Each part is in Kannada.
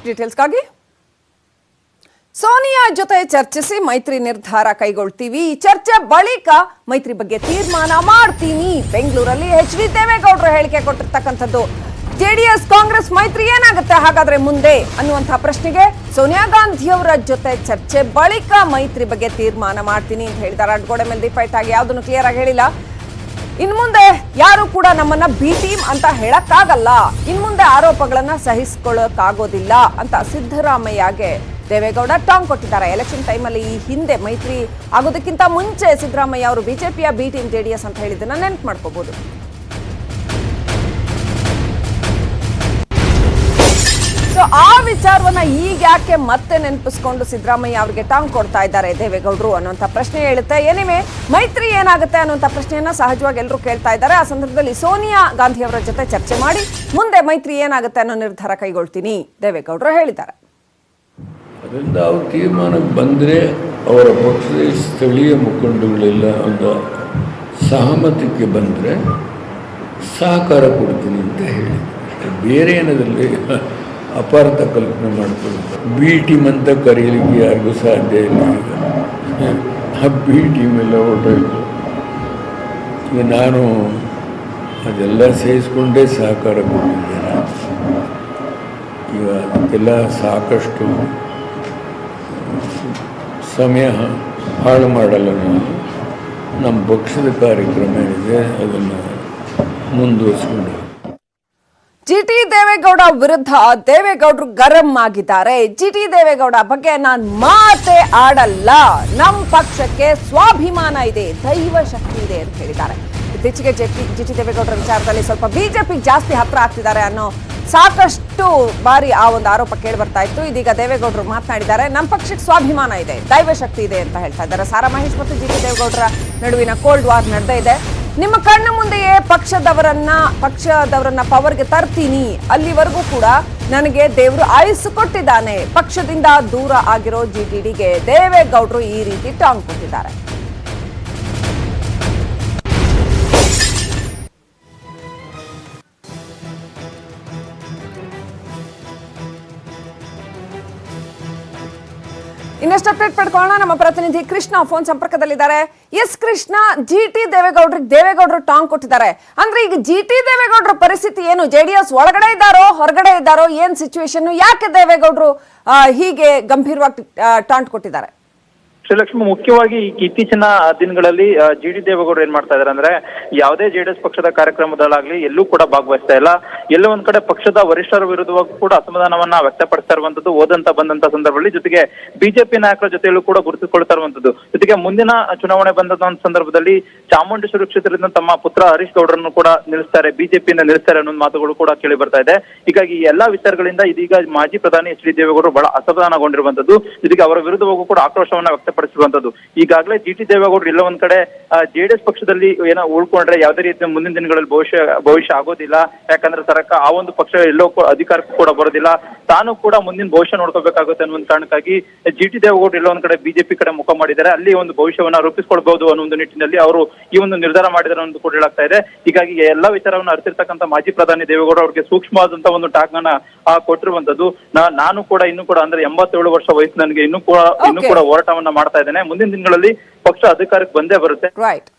ಡೀಟೇಲ್ಸ್ಗಾಗಿ ಸೋನಿಯಾ ಜೊತೆ ಚರ್ಚಿಸಿ ಮೈತ್ರಿ ನಿರ್ಧಾರ ಕೈಗೊಳ್ತೀವಿ. ಈ ಚರ್ಚೆ ಬಳಿಕ ಮೈತ್ರಿ ಬಗ್ಗೆ ತೀರ್ಮಾನ ಮಾಡ್ತೀನಿ. ಬೆಂಗಳೂರಲ್ಲಿ ಎಚ್.ಡಿ. ದೇವೇಗೌಡರು ಹೇಳಿಕೆ ಕೊಟ್ಟಿರ್ತಕ್ಕಂಥದ್ದು. ಜೆಡಿಎಸ್ ಕಾಂಗ್ರೆಸ್ ಮೈತ್ರಿ ಏನಾಗುತ್ತೆ ಹಾಗಾದ್ರೆ ಮುಂದೆ ಅನ್ನುವಂತಹ ಪ್ರಶ್ನೆಗೆ ಸೋನಿಯಾ ಗಾಂಧಿ ಅವರ ಜೊತೆ ಚರ್ಚೆ ಬಳಿಕ ಮೈತ್ರಿ ಬಗ್ಗೆ ತೀರ್ಮಾನ ಮಾಡ್ತೀನಿ ಅಂತ ಹೇಳಿದ್ದಾರೆ. ಅಡ್ಗೋಡೆ ಮೇಲೆ ದೀಪ ಇಟ್ಟಾಗಿ ಯಾವುದನ್ನು ಕ್ಲಿಯರ್ ಆಗಿ ಹೇಳಿಲ್ಲ. ಇನ್ ಮುಂದೆ ಯಾರು ಕೂಡ ನಮ್ಮನ್ನ ಬಿ ಟೀಮ್ ಅಂತ ಹೇಳಕ್ಕಾಗಲ್ಲ, ಇನ್ ಮುಂದೆ ಆರೋಪಗಳನ್ನ ಸಹಿಸಿಕೊಳ್ಳೋಕ್ಕಾಗೋದಿಲ್ಲ ಅಂತ ಸಿದ್ದರಾಮಯ್ಯಗೆ ದೇವೇಗೌಡ ಟಾಂಗ್ ಕೊಟ್ಟಿದ್ದಾರೆ. ಎಲೆಕ್ಷನ್ ಟೈಮಲ್ಲಿ ಈ ಹಿಂದೆ ಮೈತ್ರಿ ಆಗೋದಕ್ಕಿಂತ ಮುಂಚೆ ಸಿದ್ದರಾಮಯ್ಯ ಅವರು ಬಿಜೆಪಿಯ ಬಿ ಟೀಮ್ ಜೆಡಿಎಸ್ ಅಂತ ಹೇಳಿದ್ದನ್ನ ನೆನಪು ಮಾಡ್ಕೋಬಹುದು. ಸೊ ಆ ವಿಚಾರವನ್ನ ಈಗ ಯಾಕೆ ಮತ್ತೆ ನೆನಪಿಸ್ಕೊಂಡು ಸಿದ್ದರಾಮಯ್ಯ ಅವರಿಗೆ ಟಾಂಗ್ ಕೊಡ್ತಾ ಇದ್ದಾರೆ ದೇವೇಗೌಡರು ಅನ್ನುವಂಥ ಪ್ರಶ್ನೆ ಹೇಳುತ್ತೆ. ಏನಿವೆ ಮೈತ್ರಿ ಏನಾಗುತ್ತೆ ಅನ್ನುವಂಥ ಪ್ರಶ್ನೆಯನ್ನ ಸಹಜವಾಗಿ ಎಲ್ಲರೂ ಕೇಳ್ತಾ ಇದ್ದಾರೆ. ಆ ಸಂದರ್ಭದಲ್ಲಿ ಸೋನಿಯಾ ಗಾಂಧಿ ಅವರ ಜೊತೆ ಚರ್ಚೆ ಮಾಡಿ ಮುಂದೆ ಮೈತ್ರಿ ಏನಾಗುತ್ತೆ ಅನ್ನೋ ನಿರ್ಧಾರ ಕೈಗೊಳ್ತೀನಿ ದೇವೇಗೌಡರು ಹೇಳಿದ್ದಾರೆ. ಅದರಿಂದ ಅವ್ರ ತೀರ್ಮಾನಕ್ಕೆ ಬಂದರೆ ಅವರ ಪಕ್ಷದ ಸ್ಥಳೀಯ ಮುಖಂಡಗಳೆಲ್ಲ ಒಂದು ಸಹಮತಕ್ಕೆ ಬಂದರೆ ಸಹಕಾರ ಕೊಡ್ತೀನಿ ಅಂತ ಹೇಳಿ, ಬೇರೆ ಏನದಲ್ಲಿ ಅಪಾರ್ಥ ಕಲ್ಪನೆ ಮಾಡ್ಕೊಳ್ತಾರೆ. ಬಿ ಟೀಮ್ ಅಂತ ಕರೆಯಲಿಕ್ಕೆ ಯಾರಿಗೂ ಸಾಧ್ಯ ಇಲ್ಲ. ಈಗ ಆ ಬಿ ಟೀಮ್ ಎಲ್ಲ ಹೊರಟೋಯ್ತು. ಈಗ ನಾನು ಅದೆಲ್ಲ ಸೇರಿಸ್ಕೊಂಡೇ ಸಹಕಾರ ಕೊಟ್ಟಿದ್ದೇನೆ. ಈಗ ಅದಕ್ಕೆಲ್ಲ ಸಾಕಷ್ಟು ಸಮಯ ಹಾಳು ಮಾಡಲ್ಲ. ನಮ್ಮ ಪಕ್ಷದ ಕಾರ್ಯಕ್ರಮ ಏನಿದೆ ಅದನ್ನು ಮುಂದುವರಿಸಿಕೊಂಡು ಜಿ.ಟಿ. ದೇವೇಗೌಡ ವಿರುದ್ಧ ದೇವೇಗೌಡರು ಗರಂ ಆಗಿದ್ದಾರೆ. ಜಿ.ಟಿ. ದೇವೇಗೌಡ ಬಗ್ಗೆ ನಾನು ಮಾತೇ ಆಡಲ್ಲ, ನಮ್ಮ ಪಕ್ಷಕ್ಕೆ ಸ್ವಾಭಿಮಾನ ಇದೆ, ದೈವ ಶಕ್ತಿ ಇದೆ ಅಂತ ಹೇಳಿದ್ದಾರೆ. ಇತ್ತೀಚೆಗೆ ಜಿ.ಟಿ. ದೇವೇಗೌಡರ ವಿಚಾರದಲ್ಲಿ ಸ್ವಲ್ಪ ಬಿಜೆಪಿ ಜಾಸ್ತಿ ಹತ್ರ ಆಗ್ತಿದ್ದಾರೆ ಅನ್ನೋ ಸಾಕಷ್ಟು ಬಾರಿ ಆ ಒಂದು ಆರೋಪ ಕೇಳಿ ಬರ್ತಾ ಇತ್ತು. ಇದೀಗ ದೇವೇಗೌಡರು ಮಾತನಾಡಿದ್ದಾರೆ. ನಮ್ಮ ಪಕ್ಷಕ್ಕೆ ಸ್ವಾಭಿಮಾನ ಇದೆ, ದೈವ ಶಕ್ತಿ ಇದೆ ಅಂತ ಹೇಳ್ತಾ ಇದ್ದಾರೆ. ಸಾರಾ ಮಹೇಶ್ ಮತ್ತು ಜಿ.ಟಿ. ದೇವೇಗೌಡರ ನಡುವಿನ ಕೋಲ್ಡ್ ವಾರ್ ನಡೆದೇ ಇದೆ. ನಿಮ್ಮ ಕಣ್ಣ ಮುಂದೆಯೇ ಪಕ್ಷದವರನ್ನ ಪವರ್ಗೆ ತರ್ತೀನಿ, ಅಲ್ಲಿವರೆಗೂ ಕೂಡ ನನಗೆ ದೇವರು ಆಯುಸ್ಸು ಕೊಟ್ಟಿದ್ದಾನೆ. ಪಕ್ಷದಿಂದ ದೂರ ಆಗಿರೋ ಜಿಟಿಡಿಗೆ ದೇವೇಗೌಡರು ಈ ರೀತಿ ಟಾಂಗ್ ಕೊಟ್ಟಿದ್ದಾರೆ. ಇನ್ನಷ್ಟು ಅಪ್ಡೇಟ್ ಪಡ್ಕೊಳ್ಳೋಣ. ನಮ್ಮ ಪ್ರತಿನಿಧಿ ಕೃಷ್ಣ ಫೋನ್ ಸಂಪರ್ಕದಲ್ಲಿದ್ದಾರೆ. Yes Krishna, G T. ದೇವೇಗೌಡರು ಟಾಂಗ್ ಕೊಟ್ಟಿದ್ದಾರೆ. ಅಂದ್ರೆ ಈಗ ಜಿ.ಟಿ. ದೇವೇಗೌಡರ ಪರಿಸ್ಥಿತಿ ಏನು? ಜೆಡಿಎಸ್ ಒಳಗಡೆ ಇದ್ದಾರೋ ಹೊರಗಡೆ ಇದ್ದಾರೋ, ಏನ್ ಸಿಚುವೇಶನ್? ಯಾಕೆ ದೇವೇಗೌಡರು ಹೀಗೆ ಗಂಭೀರವಾಗಿ ಟಾಂಗ್ ಕೊಟ್ಟಿದ್ದಾರೆ? ಶ್ರೀಲಕ್ಷ್ಮಿ, ಮುಖ್ಯವಾಗಿ ಇತ್ತೀಚಿನ ದಿನಗಳಲ್ಲಿ ಜಿ.ಟಿ. ದೇವೇಗೌಡರು ಏನ್ ಮಾಡ್ತಾ ಇದಾರೆ ಅಂದ್ರೆ, ಯಾವುದೇ ಜೆಡಿಎಸ್ ಪಕ್ಷದ ಕಾರ್ಯಕ್ರಮದಲ್ಲಾಗ್ಲಿ ಎಲ್ಲೂ ಕೂಡ ಭಾಗವಹಿಸ್ತಾ ಇಲ್ಲ. ಎಲ್ಲೋ ಒಂದ್ ಕಡೆ ಪಕ್ಷದ ವರಿಷ್ಠರ ವಿರುದ್ಧವಾಗಿ ಕೂಡ ಅಸಮಾಧಾನವನ್ನ ವ್ಯಕ್ತಪಡಿಸ್ತಾ ಇರುವಂತದ್ದು ಓದಂತ ಬಂದಂತ ಸಂದರ್ಭದಲ್ಲಿ, ಜೊತೆಗೆ ಬಿಜೆಪಿ ನಾಯಕರ ಜೊತೆಯಲ್ಲೂ ಕೂಡ ಗುರುತಿಸಿಕೊಳ್ತಾ ಇರುವಂತದ್ದು. ಜೊತೆಗೆ ಮುಂದಿನ ಚುನಾವಣೆ ಬಂದಂತ ಸಂದರ್ಭದಲ್ಲಿ ಚಾಮುಂಡೇಶ್ವರಿ ಕ್ಷೇತ್ರದಿಂದ ತಮ್ಮ ಪುತ್ರ ಹರೀಶ್ ಗೌಡರನ್ನು ಕೂಡ ನಿಲ್ಲಿಸ್ತಾರೆ, ಬಿಜೆಪಿಯಿಂದ ನಿಲ್ಲಿಸ್ತಾರೆ ಅನ್ನೋ ಮಾತುಗಳು ಕೂಡ ಕೇಳಿ ಬರ್ತಾ ಇದೆ. ಹೀಗಾಗಿ ಈ ಎಲ್ಲಾ ವಿಚಾರಗಳಿಂದ ಇದೀಗ ಮಾಜಿ ಪ್ರಧಾನಿ ಎಚ್.ಡಿ. ದೇವೇಗೌಡರು ಬಹಳ ಅಸಮಾಧಾನಗೊಂಡಿರುವಂತದ್ದು. ಜೊತೆಗೆ ಅವರ ವಿರುದ್ಧವಾಗೂ ಕೂಡ ಆಕ್ರೋಶವನ್ನ ವ್ಯಕ್ತಪಡಿಸಿರುವಂತದ್ದು. ಈಗಾಗಲೇ ಜಿ.ಟಿ. ದೇವೇಗೌಡರು ಎಲ್ಲ ಒಂದ್ ಕಡೆ ಜೆಡಿಎಸ್ ಪಕ್ಷದಲ್ಲಿ ಏನೋ ಉಳ್ಕೊಂಡ್ರೆ ಯಾವುದೇ ರೀತಿಯ ಮುಂದಿನ ದಿನಗಳಲ್ಲಿ ಭವಿಷ್ಯ ಆಗೋದಿಲ್ಲ. ಯಾಕಂದ್ರೆ ಆ ಒಂದು ಪಕ್ಷ ಎಲ್ಲೋ ಅಧಿಕಾರಕ್ಕೂ ಕೂಡ ಬರೋದಿಲ್ಲ, ತಾನು ಕೂಡ ಮುಂದಿನ ಭವಿಷ್ಯ ನೋಡ್ಕೋಬೇಕಾಗುತ್ತೆ ಅನ್ನೋ ಒಂದು ಕಾರಣಕ್ಕಾಗಿ ಜಿ.ಟಿ. ದೇವೇಗೌಡರು ಎಲ್ಲ ಒಂದ್ ಕಡೆ ಬಿಜೆಪಿ ಕಡೆ ಮುಖ ಮಾಡಿದ್ದಾರೆ. ಅಲ್ಲಿ ಒಂದು ಭವಿಷ್ಯವನ್ನ ರೂಪಿಸಿಕೊಳ್ಬಹುದು ಅನ್ನೋ ಒಂದು ನಿಟ್ಟಿನಲ್ಲಿ ಅವರು ಈ ಒಂದು ನಿರ್ಧಾರ ಮಾಡಿದ್ದಾರೆ ಅನ್ನೋದು ಕೂಡ ಹೇಳಾಗ್ತಾ ಇದೆ. ಹೀಗಾಗಿ ಎಲ್ಲಾ ವಿಚಾರವನ್ನು ಅರಿತಿರ್ತಕ್ಕಂಥ ಮಾಜಿ ಪ್ರಧಾನಿ ದೇವೇಗೌಡರು ಅವರಿಗೆ ಸೂಕ್ಷ್ಮವಾದಂತ ಒಂದು ಟಾಕ್ ಅನ್ನ ಕೊಟ್ಟಿರುವಂತದ್ದು. ನಾನು ಕೂಡ ಇನ್ನೂ ಕೂಡ ಅಂದ್ರೆ 87 ವರ್ಷ ವಯಸ್ಸು ನನಗೆ ಇನ್ನೂ ಕೂಡ ಹೋರಾಟವನ್ನ ಮಾಡ್ತಾ ಇದ್ದೇನೆ. ಮುಂದಿನ ದಿನಗಳಲ್ಲಿ ಪಕ್ಷ ಅಧಿಕಾರಕ್ಕೆ ಬಂದೇ ಬರುತ್ತೆ. ರೈಟ್,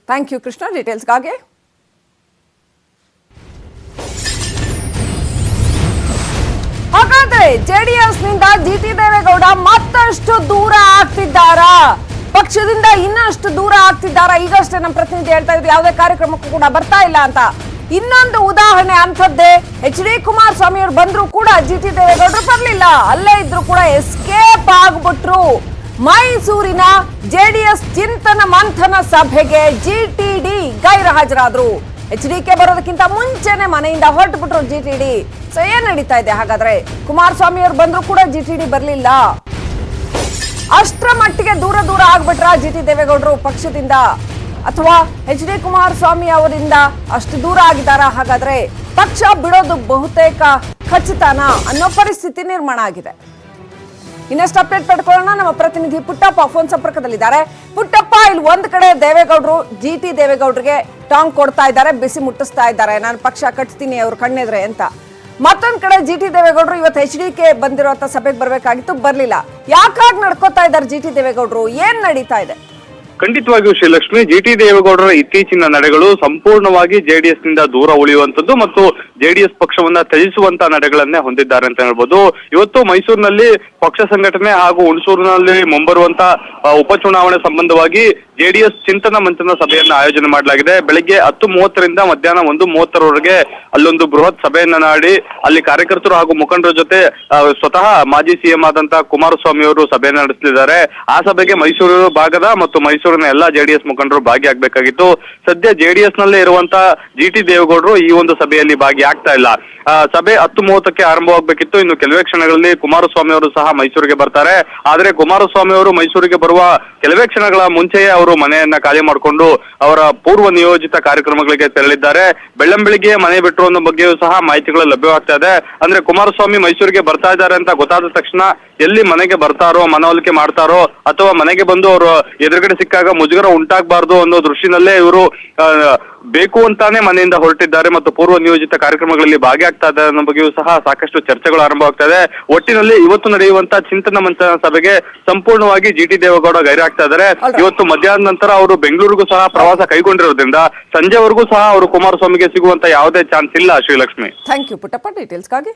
ಥ್ಯಾಂಕ್ ಯು ಕೃಷ್ಣ ಡೀಟೇಲ್ಸ್ಗಾಗಿ. ಹಾಗಾದ್ರೆ ಜೆಡಿಎಸ್ ನಿಂದ ಜಿ.ಟಿ. ದೇವೇಗೌಡ ಮತ್ತಷ್ಟು ದೂರ ಆಗ್ತಿದ್ದಾರಾ? ಪಕ್ಷದಿಂದ ಇನ್ನಷ್ಟು ದೂರ ಆಗ್ತಿದ್ದಾರಾ? ಈಗಷ್ಟೇ ನಮ್ಮ ಪ್ರತಿನಿಧಿ ಹೇಳ್ತಾ ಇದ್ರು ಯಾವುದೇ ಕಾರ್ಯಕ್ರಮಕ್ಕೂ ಕೂಡ ಬರ್ತಾ ಇಲ್ಲ ಅಂತ. ಇನ್ನೊಂದು ಉದಾಹರಣೆ ಅಂಥದ್ದೇ, ಎಚ್.ಡಿ. ಕುಮಾರಸ್ವಾಮಿ ಅವರು ಬಂದ್ರು ಕೂಡ ಜಿ.ಟಿ. ದೇವೇಗೌಡರು ಬರ್ಲಿಲ್ಲ, ಅಲ್ಲೇ ಇದ್ರು ಕೂಡ ಎಸ್ಕೇಪ್ ಆಗ್ಬಿಟ್ರು. ಮೈಸೂರಿನ ಜೆಡಿಎಸ್ ಚಿಂತನ ಮಂಥನ ಸಭೆಗೆ ಜಿಟಿಡಿ ಗೈರು ಹಾಜರಾದ್ರು. ಎಚ್.ಡಿ.ಕೆ ಬರೋದಕ್ಕಿಂತ ಮುಂಚೆನೆ ಮನೆಯಿಂದ ಹೊರಟು ಬಿಟ್ರು ಜಿಟಿಡಿ. ಸೊ ಏನ್ ನಡೀತಾ ಇದೆ ಹಾಗಾದ್ರೆ? ಕುಮಾರಸ್ವಾಮಿ ಅವರು ಬಂದ್ರು ಕೂಡ ಜಿಟಿಡಿ ಬರ್ಲಿಲ್ಲ. ಅಷ್ಟರ ಮಟ್ಟಿಗೆ ದೂರ ಆಗ್ಬಿಟ್ರ ಜಿ.ಟಿ. ದೇವೇಗೌಡರು ಪಕ್ಷದಿಂದ, ಅಥವಾ ಎಚ್.ಡಿ. ಕುಮಾರಸ್ವಾಮಿ ಅವರಿಂದ ಅಷ್ಟು ದೂರ ಆಗಿದ್ದಾರ? ಹಾಗಾದ್ರೆ ಪಕ್ಷ ಬಿಡೋದು ಬಹುತೇಕ ಖಚಿತನಾ ಅನ್ನೋ ಪರಿಸ್ಥಿತಿ ನಿರ್ಮಾಣ ಆಗಿದೆ. ಇನ್ನಷ್ಟು ಅಪ್ಡೇಟ್ ಪಡ್ಕೊಳ್ಳೋಣ. ನಮ್ಮ ಪ್ರತಿನಿಧಿ ಪುಟ್ಟಪ್ಪ ಫೋನ್ ಸಂಪರ್ಕದಲ್ಲಿದ್ದಾರೆ. ಪುಟ್ಟಪ್ಪ, ಇಲ್ಲಿ ಒಂದ್ ಕಡೆ ದೇವೇಗೌಡರು ಜಿ.ಟಿ. ದೇವೇಗೌಡರಿಗೆ ಟಾಂಗ್ ಕೊಡ್ತಾ ಇದ್ದಾರೆ, ಬಿಸಿ ಮುಟ್ಟಿಸ್ತಾ ಇದ್ದಾರೆ, ನಾನು ಪಕ್ಷ ಕಟ್ತೀನಿ ಅವ್ರ ಕಣ್ಣೆದ್ರೆ ಅಂತ. ಮತ್ತೊಂದ್ ಕಡೆ ಜಿ ಟಿ ದೇವೇಗೌಡರು ಇವತ್ತು HDK ಬಂದಿರುವಂತ ಸಭೆಗೆ ಬರ್ಬೇಕಾಗಿತ್ತು, ಬರ್ಲಿಲ್ಲ. ಯಾಕಾಗಿ ನಡ್ಕೋತಾ ಇದ್ದಾರೆ ಜಿ ಟಿ ದೇವೇಗೌಡರು? ಏನ್ ನಡೀತಾ ಇದೆ? ಖಂಡಿತವಾಗಿಯೂ ಶ್ರೀಲಕ್ಷ್ಮಿ, ಜಿ.ಟಿ. ದೇವೇಗೌಡರ ಇತ್ತೀಚಿನ ನಡೆಗಳು ಸಂಪೂರ್ಣವಾಗಿ ಜೆಡಿಎಸ್ ನಿಂದ ದೂರ ಉಳಿಯುವಂತದ್ದು ಮತ್ತು ಜೆಡಿಎಸ್ ಪಕ್ಷವನ್ನ ತ್ಯಜಿಸುವಂತ ನಡೆಗಳನ್ನೇ ಹೊಂದಿದ್ದಾರೆ ಅಂತ ಹೇಳ್ಬೋದು. ಇವತ್ತು ಮೈಸೂರಿನಲ್ಲಿ ಪಕ್ಷ ಸಂಘಟನೆ ಹಾಗೂ ಹುಣಸೂರಿನಲ್ಲಿ ಮುಂಬರುವಂತ ಉಪಚುನಾವಣೆ ಸಂಬಂಧವಾಗಿ ಜೆಡಿಎಸ್ ಚಿಂತನ ಮಂಥನ ಸಭೆಯನ್ನ ಆಯೋಜನೆ ಮಾಡಲಾಗಿದೆ. ಬೆಳಿಗ್ಗೆ 10:30ರಿಂದ ಮಧ್ಯಾಹ್ನ 1:30ರವರೆಗೆ ಅಲ್ಲೊಂದು ಬೃಹತ್ ಸಭೆಯನ್ನ ಮಾಡಿ ಅಲ್ಲಿ ಕಾರ್ಯಕರ್ತರು ಹಾಗೂ ಮುಖಂಡರ ಜೊತೆ ಸ್ವತಃ ಮಾಜಿ ಸಿಎಂ ಆದಂತ ಕುಮಾರಸ್ವಾಮಿ ಅವರು ಸಭೆಯನ್ನ ನಡೆಸಲಿದ್ದಾರೆ. ಆ ಸಭೆಗೆ ಮೈಸೂರು ಭಾಗದ ಮತ್ತು ಮೈಸೂರಿನ ಎಲ್ಲಾ ಜೆಡಿಎಸ್ ಮುಖಂಡರು ಭಾಗಿಯಾಗಬೇಕಾಗಿತ್ತು. ಸದ್ಯ ಜೆಡಿಎಸ್ ನಲ್ಲೇ ಇರುವಂತ ಜಿ.ಟಿ. ದೇವೇಗೌಡರು ಈ ಒಂದು ಸಭೆಯಲ್ಲಿ ಭಾಗಿಯಾಗ್ತಾ ಇಲ್ಲ. ಸಭೆ 10:30ಕ್ಕೆ ಆರಂಭವಾಗಬೇಕಿತ್ತು. ಇನ್ನು ಕೆಲವೇ ಕ್ಷಣಗಳಲ್ಲಿ ಕುಮಾರಸ್ವಾಮಿ ಅವರು ಸಹ ಮೈಸೂರಿಗೆ ಬರ್ತಾರೆ. ಆದ್ರೆ ಕುಮಾರಸ್ವಾಮಿ ಅವರು ಮೈಸೂರಿಗೆ ಬರುವ ಕೆಲವೇ ಕ್ಷಣಗಳ ಮುಂಚೆಯೇ ಅವರು ಮನೆಯನ್ನ ಖಾಲಿ ಮಾಡಿಕೊಂಡು ಅವರ ಪೂರ್ವ ನಿಯೋಜಿತ ಕಾರ್ಯಕ್ರಮಗಳಿಗೆ ತೆರಳಿದ್ದಾರೆ. ಬೆಳ್ಳಂಬೆಳಿಗ್ಗೆ ಮನೆ ಬಿಟ್ಟರು ಅನ್ನೋ ಬಗ್ಗೆಯೂ ಸಹ ಮಾಹಿತಿಗಳು ಲಭ್ಯವಾಗ್ತಾ ಇದೆ. ಅಂದ್ರೆ ಕುಮಾರಸ್ವಾಮಿ ಮೈಸೂರಿಗೆ ಬರ್ತಾ ಇದ್ದಾರೆ ಅಂತ ಗೊತ್ತಾದ ತಕ್ಷಣ ಎಲ್ಲಿ ಮನೆಗೆ ಬರ್ತಾರೋ, ಮನವೊಲಿಕೆ ಮಾಡ್ತಾರೋ ಅಥವಾ ಮನೆಗೆ ಬಂದು ಅವರು ಎದುರುಗಡೆ ಸಿಕ್ಕಾಗ ಮುಜುಗರ ಉಂಟಾಗಬಾರ್ದು ಅನ್ನೋ ದೃಷ್ಟಿನಲ್ಲೇ ಇವರು ಬೇಕು ಅಂತಾನೆ ಮನೆಯಿಂದ ಹೊರಟಿದ್ದಾರೆ ಮತ್ತು ಪೂರ್ವ ನಿಯೋಜಿತ ಕಾರ್ಯಕ್ರಮಗಳಲ್ಲಿ ಭಾಗಿಯಾಗ್ತಾ ಇದ್ದಾರೆ ಅನ್ನೋ ಬಗ್ಗೆಯೂ ಸಹ ಸಾಕಷ್ಟು ಚರ್ಚೆಗಳು ಆರಂಭವಾಗ್ತಾ ಇದೆ. ಒಟ್ಟಿನಲ್ಲಿ ಇವತ್ತು ನಡೆಯುವಂತ ಚಿಂತನ ಮಂಥನ ಸಭೆಗೆ ಸಂಪೂರ್ಣವಾಗಿ ಜಿ.ಟಿ. ದೇವೇಗೌಡ ಗೈರಾಗ್ತಾ ಇದ್ದಾರೆ. ಇವತ್ತು ಮಧ್ಯಾಹ್ನ ನಂತರ ಅವರು ಬೆಂಗಳೂರಿಗೂ ಸಹ ಪ್ರವಾಸ ಕೈಗೊಂಡಿರೋದ್ರಿಂದ ಸಂಜೆವರೆಗೂ ಸಹ ಅವರು ಕುಮಾರಸ್ವಾಮಿಗೆ ಸಿಗುವಂತ ಯಾವುದೇ ಚಾನ್ಸ್ ಇಲ್ಲ ಶ್ರೀಲಕ್ಷ್ಮಿ. Thank you Puttappa ಡೀಟೇಲ್ಸ್ಗಾಗಿ.